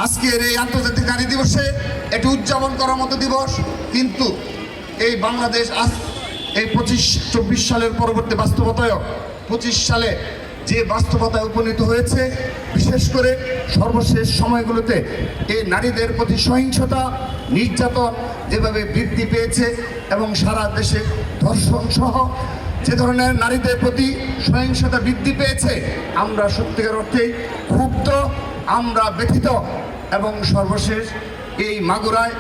আজকের এই আন্তর্জাতিক নারী দিবসে এটি উদযাপন করার মতো দিবস, কিন্তু এই বাংলাদেশ আজ এই 25-24 সালের পরবর্তী বাস্তবতায় 25 সালে যে বাস্তবতায় উপনীত হয়েছে, বিশেষ করে সর্বশেষ সময়গুলোতে এই নারীদের প্রতি সহিংসতা, নির্যাতন যেভাবে বৃদ্ধি পেয়েছে এবং সারা দেশে ধর্ষণ সহ যে ধরনের নারীদের প্রতি সহিংসতা বৃদ্ধি পেয়েছে, আমরা সত্যিকার অর্থেই ক্ষুব্ধ, আমরা ব্যথিত। এবং সর্বশেষ এই মাগুরায়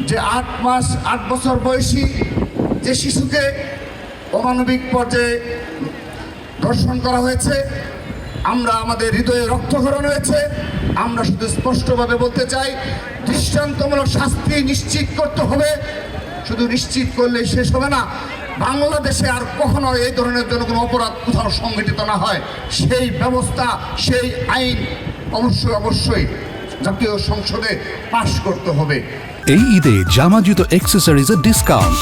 যে 8 বছর বয়সী যে শিশুকে অমানবিক পর্যায়ে ধর্ষণ করা হয়েছে, আমরা আমাদের হৃদয়ে রক্তক্ষরণ হয়েছে। আমরা শুধু স্পষ্টভাবে বলতে চাই, দৃষ্টান্তমূলক শাস্তি নিশ্চিত করতে হবে। শুধু নিশ্চিত করলেই শেষ হবে না, বাংলাদেশে আর কখনো এই ধরনের জন্য কোনো অপরাধ কোথাও সংঘটিত না হয়, সেই ব্যবস্থা, সেই আইন অবশ্যই জাতীয় সংসদে পাশ করতে হবে। এই ঈদে জামা জুতো অ্যাক্সেসরিজের ডিসকাউন্ট।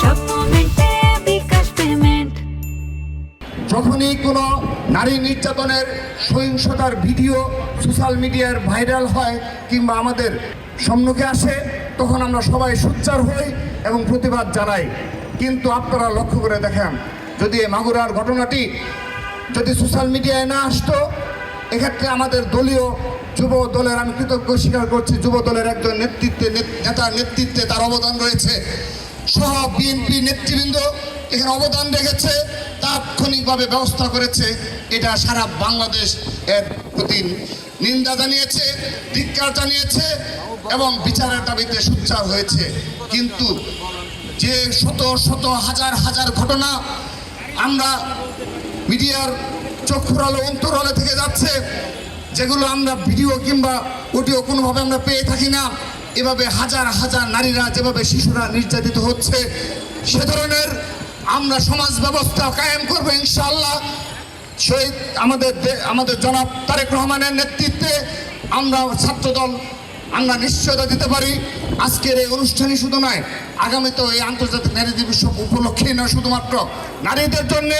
যখনই কোনো নারী নির্যাতনের সহিংসতার ভিডিও সোশ্যাল মিডিয়ার ভাইরাল হয় কিংবা আমাদের সম্মুখে আসে, তখন আমরা সবাই সোচ্চার হই এবং প্রতিবাদ জানাই। কিন্তু আপনারা লক্ষ্য করে দেখেন, যদি এই মাগুরার ঘটনাটি যদি সোশ্যাল মিডিয়ায় না আসতো, এক্ষেত্রে আমাদের দলীয় যুব দলের, আমি কৃতজ্ঞ স্বীকার করছি, যুব দলের একজন নেতার নেতৃত্বে তার অবদান রয়েছে, সহ বিএনপি নেতৃবৃন্দ এখানে অবদান রেখেছে, তাৎক্ষণিকভাবে ব্যবস্থা করেছে। এটা সারা বাংলাদেশ এর প্রতি নিন্দা জানিয়েছে, ধিক্কার জানিয়েছে এবং বিচারের দাবিতে সোচ্চার হয়েছে। কিন্তু যে শত শত হাজার ঘটনা আমরা মিডিয়ার চক্ষুর আলো অন্তরালে থেকে যাচ্ছে, যেগুলো আমরা ভিডিও কিংবা অডিও কোনোভাবে আমরা পেয়ে থাকি না, এভাবে হাজার নারীরা, যেভাবে শিশুরা নির্যাতিত হচ্ছে, সে ধরনের আমরা সমাজ ব্যবস্থা কায়েম করবো ইনশাআল্লাহ। শহীদ আমাদের জনাব তারেক রহমানের নেতৃত্বে আমরা ছাত্রদল আমরা নিশ্চয়তা দিতে পারি, আজকের এই অনুষ্ঠানই শুধু নয়, আগামীতেও এই আন্তর্জাতিক নারী দিবস উপলক্ষেই নয়, শুধুমাত্র নারীদের জন্য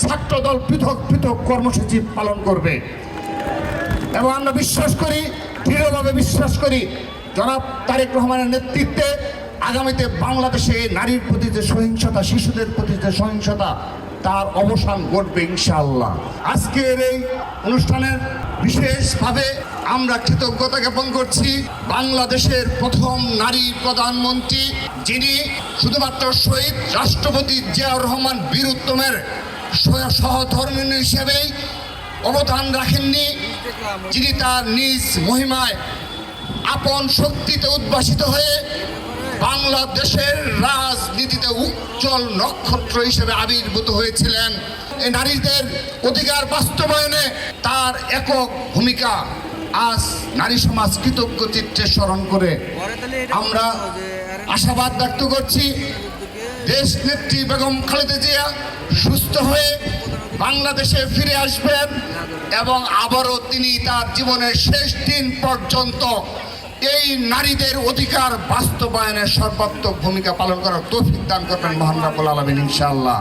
ছাত্রদল পৃথক কর্মসূচি পালন করবে। এবং আমরা বিশ্বাস করি, দৃঢ়ভাবে বিশ্বাস করি, জনাব তারেক রহমানের নেতৃত্বে আগামীতে বাংলাদেশে নারীর প্রতি যে সহিংসতা, শিশুদের প্রতি যে সহিংসতা, তার অবসান ঘটবে ইনশাআল্লাহ। আজকের এই অনুষ্ঠানের বিশেষভাবে আমরা কৃতজ্ঞতা জ্ঞাপন করছি বাংলাদেশের প্রথম নারী প্রধানমন্ত্রী, যিনি শুধুমাত্র শহীদ রাষ্ট্রপতি জিয়াউর রহমান বীর উত্তমের সহধর্মিণী হিসেবেই অবদান রাখেননি, যিনি তার নিজ মহিমায় আপন শক্তিতে উদ্ভাসিত হয়ে বাংলাদেশের রাজনীতিতে উজ্জ্বল নক্ষত্র হিসেবে আবির্ভূত হয়েছিলেন। এই নারীদের অধিকার বাস্তবায়নে তার একক ভূমিকা আজ নারী সমাজ কৃতজ্ঞ চিত্তে স্মরণ করে আমরা আশাবাদ ব্যক্ত করছি, দেশ নেত্রী বেগম খালেদা জিয়া সুস্থ হয়ে বাংলাদেশে ফিরে আসবেন এবং আবারও তিনি তার জীবনের শেষ দিন পর্যন্ত এই নারীদের অধিকার বাস্তবায়নের সর্বাত্মক ভূমিকা পালন করার তৌফিক দান করবেন মহান রব্বুল আলামিন ইনশাআল্লাহ।